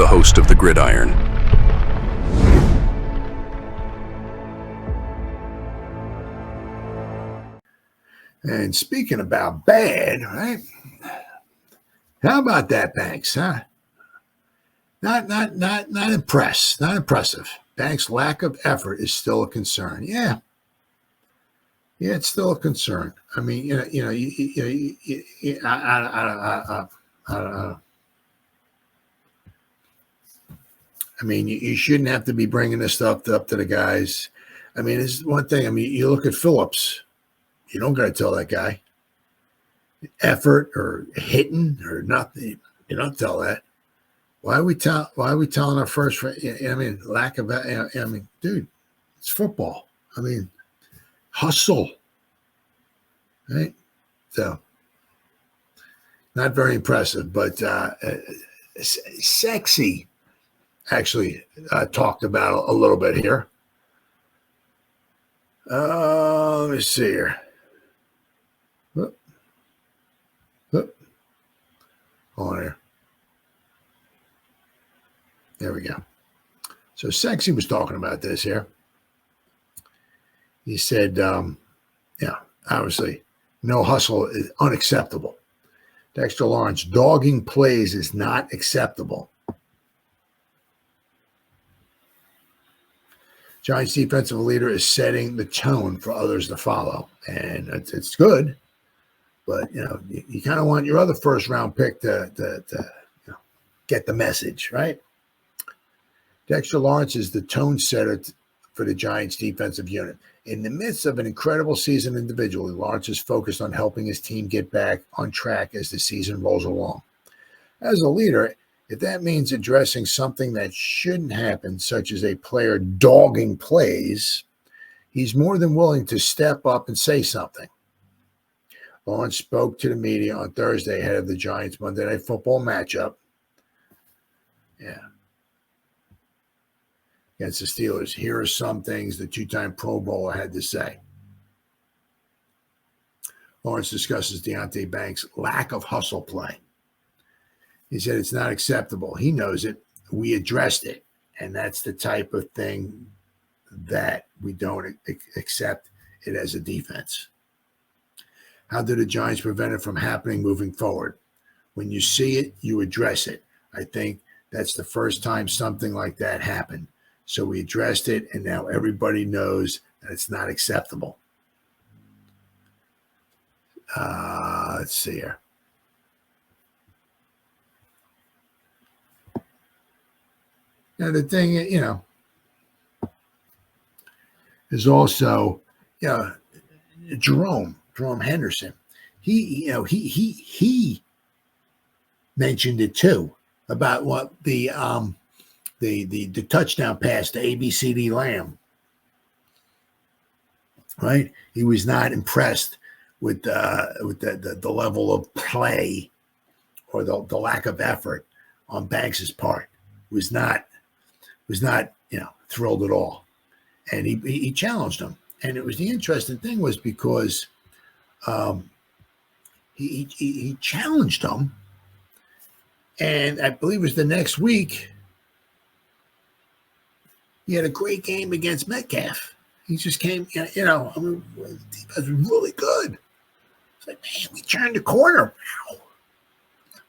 host of the Gridiron. And speaking about bad, right? How about that, Banks? Huh? Not impressed. Not impressive. Banks' lack of effort is still a concern. Yeah, it's still a concern. I mean, I don't know. I mean, you shouldn't have to be bringing this stuff up to the guys. I mean, it's one thing. I mean, you look at Phillips. You don't got to tell that guy effort or hitting or nothing. You don't tell that. Why are we telling our first? I mean, lack of. I mean, dude, it's football. I mean, hustle, right? So, not very impressive, but sexy. Actually, talked about a little bit here. Let me see here. Hold on here. There we go. So Sexy was talking about this here. He said, obviously, no hustle is unacceptable. Dexter Lawrence, dogging plays is not acceptable. Giants defensive leader is setting the tone for others to follow. And it's good. But, you kind of want your other first-round pick to get the message, right? Dexter Lawrence is the tone setter for the Giants defensive unit. In the midst of an incredible season individually, Lawrence is focused on helping his team get back on track as the season rolls along. As a leader, if that means addressing something that shouldn't happen, such as a player dogging plays, he's more than willing to step up and say something. Lawrence spoke to the media on Thursday ahead of the Giants Monday Night Football matchup. Yeah. Against the Steelers. Here are some things the two-time Pro Bowler had to say. Lawrence discusses Deonte Banks' lack of hustle play. He said it's not acceptable. He knows it. We addressed it. And that's the type of thing that we don't accept it as a defense. How do the Giants prevent it from happening moving forward? When you see it, you address it. I think that's the first time something like that happened. So we addressed it, and now everybody knows that it's not acceptable. Let's see here. Now, the thing, is also, Jerome Henderson. He mentioned it too about what the touchdown pass to ABCD Lamb. Right? He was not impressed with the level of play or the lack of effort on Banks's part. Was not thrilled at all. And he challenged him. And it was the interesting thing was because he challenged him, and I believe it was the next week he had a great game against Metcalf. He just came, the defense was really good. It's like, man, we turned the corner.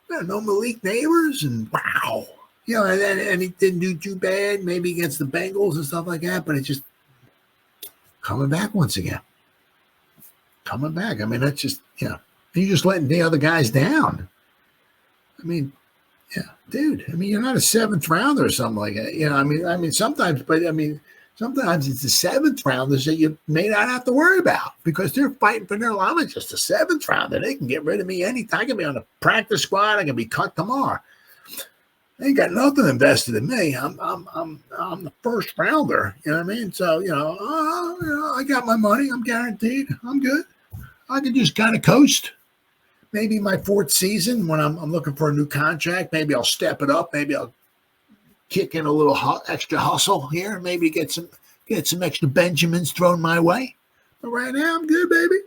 Wow. No Malik Neighbors, and wow. And he didn't do too bad, maybe against the Bengals and stuff like that, but it's just coming back once again. Coming back. I mean, that's just, you're just letting the other guys down. I mean, dude, you're not a seventh rounder or something like that. Sometimes, but sometimes it's the seventh rounders that you may not have to worry about because they're fighting for their life. I'm just a seventh rounder. They can get rid of me anytime. I can be on the practice squad. I can be cut tomorrow. They ain't got nothing invested in me. I'm the first rounder. You know what I mean? So, I got my money. I'm guaranteed. I'm good. I can just kind of coast. Maybe my fourth season when I'm looking for a new contract, maybe I'll step it up. Maybe I'll kick in a little extra hustle here. Maybe get some extra Benjamins thrown my way. But right now, I'm good, baby.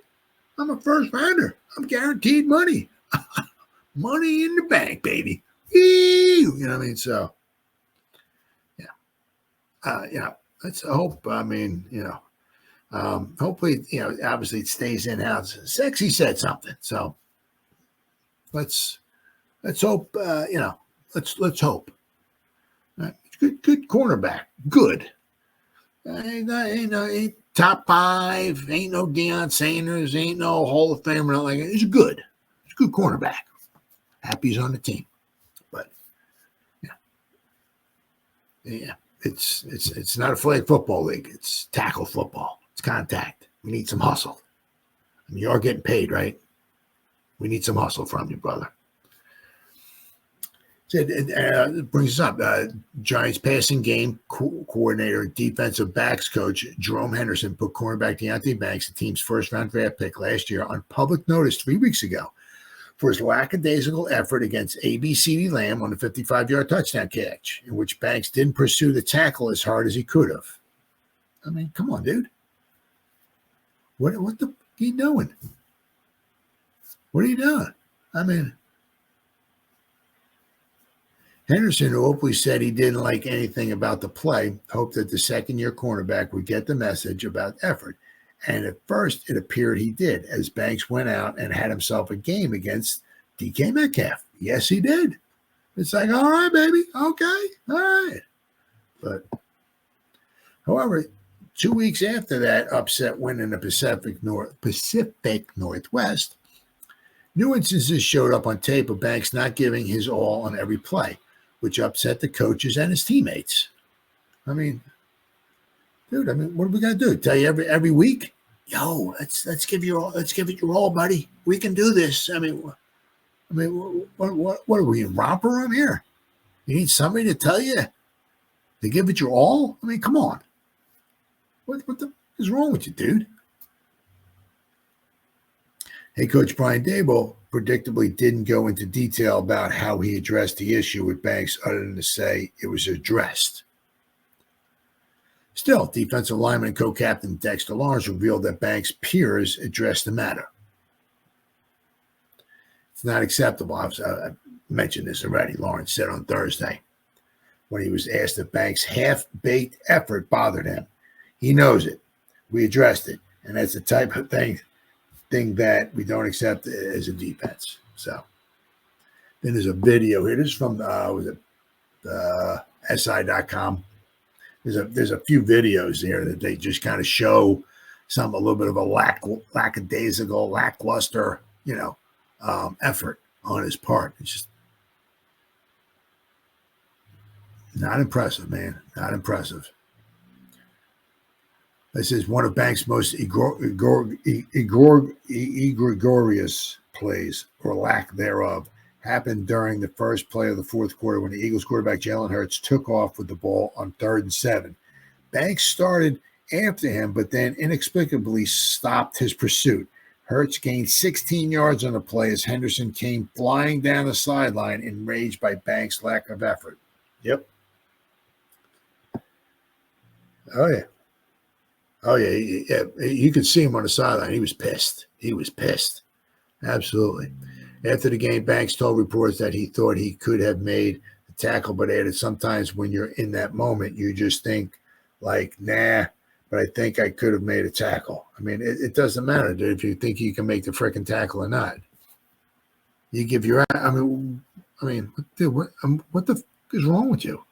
I'm a first rounder. I'm guaranteed money. Money in the bank, baby. You know what I mean? So, let's hope. I mean, hopefully, obviously it stays in house. Sexy said something, so let's hope. Let's hope. Good cornerback. Good. Ain't top 5. Ain't no Deion Sanders. Ain't no Hall of Famer. Like it's good. It's a good cornerback. Happy he's on the team, but yeah. It's not a flag football league. It's tackle football. It's contact. We need some hustle. I mean, you are getting paid, right? We need some hustle from you, brother. It brings us up. Giants passing game coordinator, defensive backs coach Jerome Henderson put cornerback Deonte Banks, the team's first-round draft pick last year, on public notice 3 weeks ago for his lackadaisical effort against ABCD Lamb on a 55-yard touchdown catch, in which Banks didn't pursue the tackle as hard as he could have. I mean, come on, dude. What the are you doing? What are you doing? I mean, Henderson, who openly said he didn't like anything about the play, hoped that the second-year cornerback would get the message about effort. And at first, it appeared he did, as Banks went out and had himself a game against DK Metcalf. Yes, he did. It's like, all right, baby. Okay. All right. But, however, 2 weeks after that upset win in the Pacific Northwest, new instances showed up on tape of Banks not giving his all on every play, which upset the coaches and his teammates. I mean, dude, what are we gonna do? Tell you every week? Yo, let's give you all. Let's give it your all, buddy. We can do this. I mean, what are we in romper room here? You need somebody to tell you to give it your all. I mean, come on. What the is wrong with you, dude? Hey, Coach Brian Daboll predictably didn't go into detail about how he addressed the issue with Banks, other than to say it was addressed. Still, defensive lineman and co-captain Dexter Lawrence revealed that Banks' peers addressed the matter. It's not acceptable. I mentioned this already. Lawrence said on Thursday when he was asked if Banks' half-baked effort bothered him. He knows it. We addressed it, and that's the type of thing that we don't accept as a defense. So then there's a video here. This is from SI.com. There's a few videos there that they just kind of show a little bit of a lackadaisical, lackluster, effort on his part. It's just not impressive, man. Not impressive. This is one of Banks' most egregious plays, or lack thereof, happened during the first play of the fourth quarter when the Eagles quarterback Jalen Hurts took off with the ball on 3rd and 7. Banks started after him, but then inexplicably stopped his pursuit. Hurts gained 16 yards on the play as Henderson came flying down the sideline, enraged by Banks' lack of effort. Yep. Oh, yeah. Oh, yeah. You could see him on the sideline. He was pissed. Absolutely. After the game, Banks told reporters that he thought he could have made the tackle, but added, sometimes when you're in that moment, you just think, like, nah, but I think I could have made a tackle. I mean, it doesn't matter, dude, if you think you can make the freaking tackle or not. You give your – dude, what the f*** is wrong with you?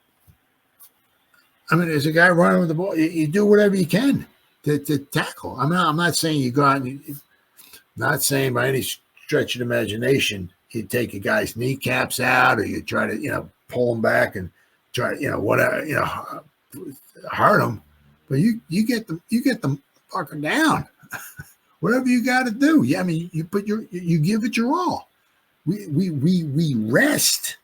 I mean, as a guy running with the ball, you do whatever you can to tackle. I'm not saying you go out and not saying by any stretch of the imagination you take a guy's kneecaps out or you try to, pull him back and try to, whatever, hurt him. But you get them fucker down. Whatever you got to do. Yeah, I mean, you give it your all. We rest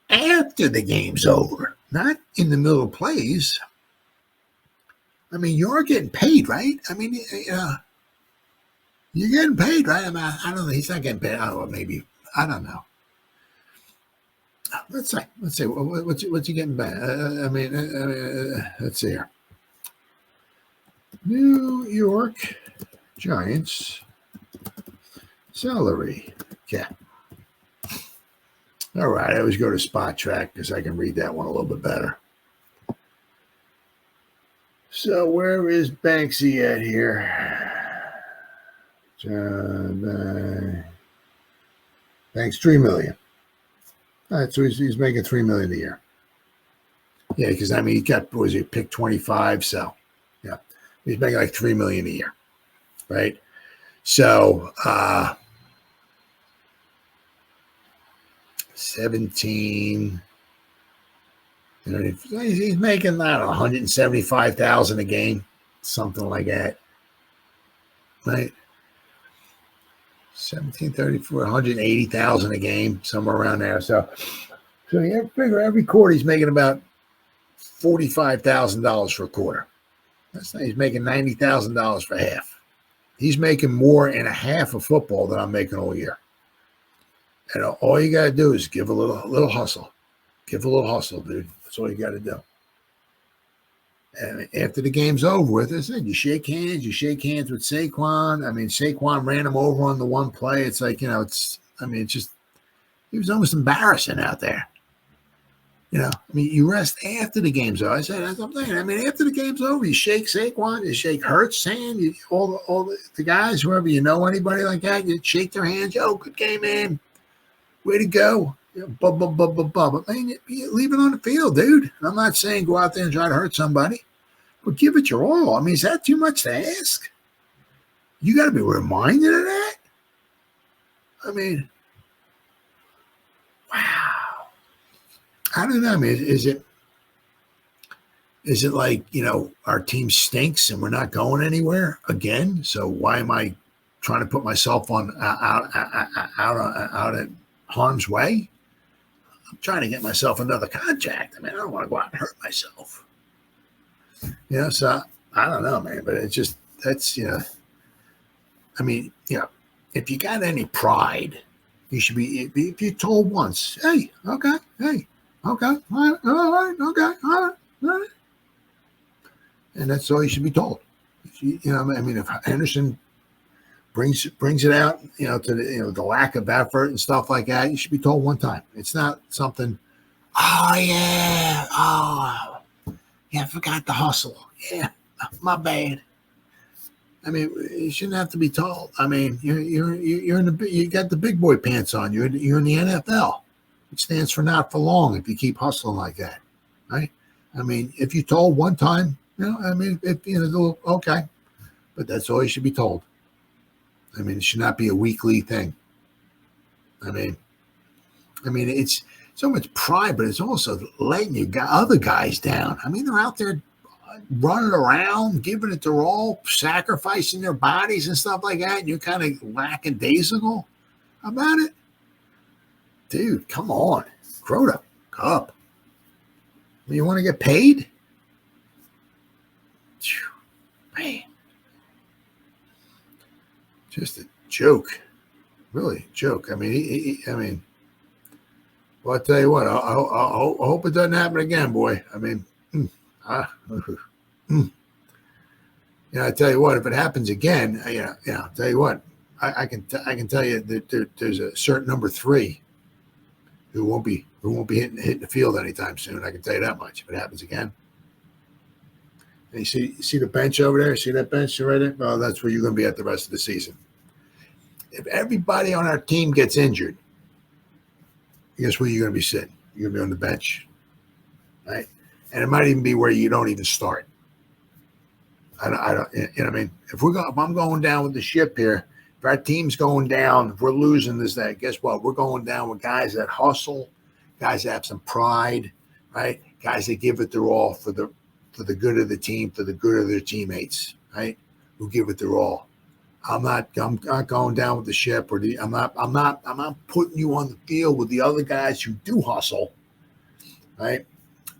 after the game's over, not in the middle of plays. I mean, you're getting paid, right? I mean, you're getting paid, right? I mean, I don't know. He's not getting paid. I don't know. Maybe. I don't know. Let's say. What's he getting paid? Let's see here. New York Giants salary cap. All right, I always go to Spot Track because I can read that one a little bit better. So where is Banksy at here? Banks $3 million. All right, so he's making $3 million a year. Yeah, because I mean he got pick 25, so yeah, he's making like $3 million a year, right? So 17. He's making that $175,000 a game, something like that, right? 1734, 180,000 a game, somewhere around there. So you figure every quarter he's making about $45,000 for a quarter. That's not, he's making $90,000 for half. He's making more in a half of football than I'm making all year. And all you got to do is give a little hustle. Give a little hustle, dude. That's all you got to do. And after the game's over with, I said, you shake hands with Saquon. I mean, Saquon ran him over on the one play. It's like, he was almost embarrassing out there. I mean, you rest after the game's over. I said, that's what I'm saying. I mean, after the game's over, you shake Saquon, you shake Hurts' hand, all the guys, whoever anybody like that, you shake their hands. Yo, good game, man. Way to go. But man, you leave it on the field, dude. I'm not saying go out there and try to hurt somebody, but give it your all. I mean, is that too much to ask? You got to be reminded of that. I mean, wow. I don't know. I mean, is it like, our team stinks and we're not going anywhere again? So why am I trying to put myself out at harm's way? I'm trying to get myself another contract. I mean, I don't want to go out and hurt myself. So I don't know, man, but it's just, that's, I mean, if you got any pride, you should be, if you're told once, hey, okay, all right, okay, all right. And that's all you should be told. I mean, if Henderson brings it out, to the lack of effort and stuff like that, you should be told one time. It's not something, I forgot the hustle. Yeah, my bad. I mean, you shouldn't have to be told. I mean, you got the big boy pants on. You're in the NFL. It stands for not for long if you keep hustling like that, right? I mean, if you're told one time, I mean, okay, but that's all you should be told. I mean, it should not be a weekly thing. I mean, it's so much pride, but it's also letting other guys down. I mean, they're out there running around, giving it their all, sacrificing their bodies and stuff like that, and you're kind of lackadaisical about it. Dude, come on. Grow up. You want to get paid? Man. Just a joke. Really a joke. I mean, well, I'll tell you what, I hope it doesn't happen again, boy. I mean, I tell you what, if it happens again, I'll tell you what, I can tell you that there's a certain number 3 who won't be hitting the field anytime soon. I can tell you that much. If it happens again. And you see the bench over there? See that bench right there? Well, that's where you're going to be at the rest of the season. If everybody on our team gets injured, guess where you're going to be sitting? You're going to be on the bench, right? And it might even be where you don't even start. I don't. You know what I mean? If I'm going down with the ship here, if our team's going down, if we're losing this, that, guess what? We're going down with guys that hustle, guys that have some pride, right? Guys that give it their all for the good of the team, for the good of their teammates, right? Who give it their all. I'm not going down with the ship, I'm not putting you on the field with the other guys who do hustle, right?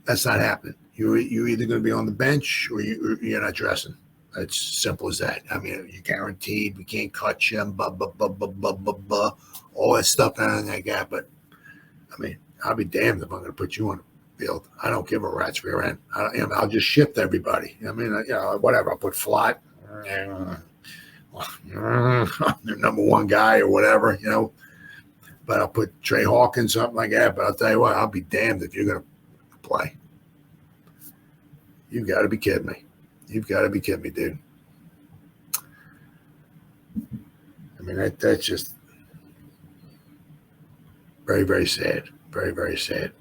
That's not happening. You're either going to be on the bench or you're not dressing. It's simple as that. I mean, you're guaranteed. We can't cut you, all that stuff and like that. But I mean, I'll be damned if I'm going to put you on the field. I don't give a rat's rear end. I'll just shift everybody. I mean, whatever. I'll put Flott, the number 1 guy or whatever, But I'll put Trey Hawkins, something like that. But I'll tell you what, I'll be damned if you're going to play. You got to be kidding me. You've got to be kidding me, dude. I mean, that's just very, very sad. Very, very sad.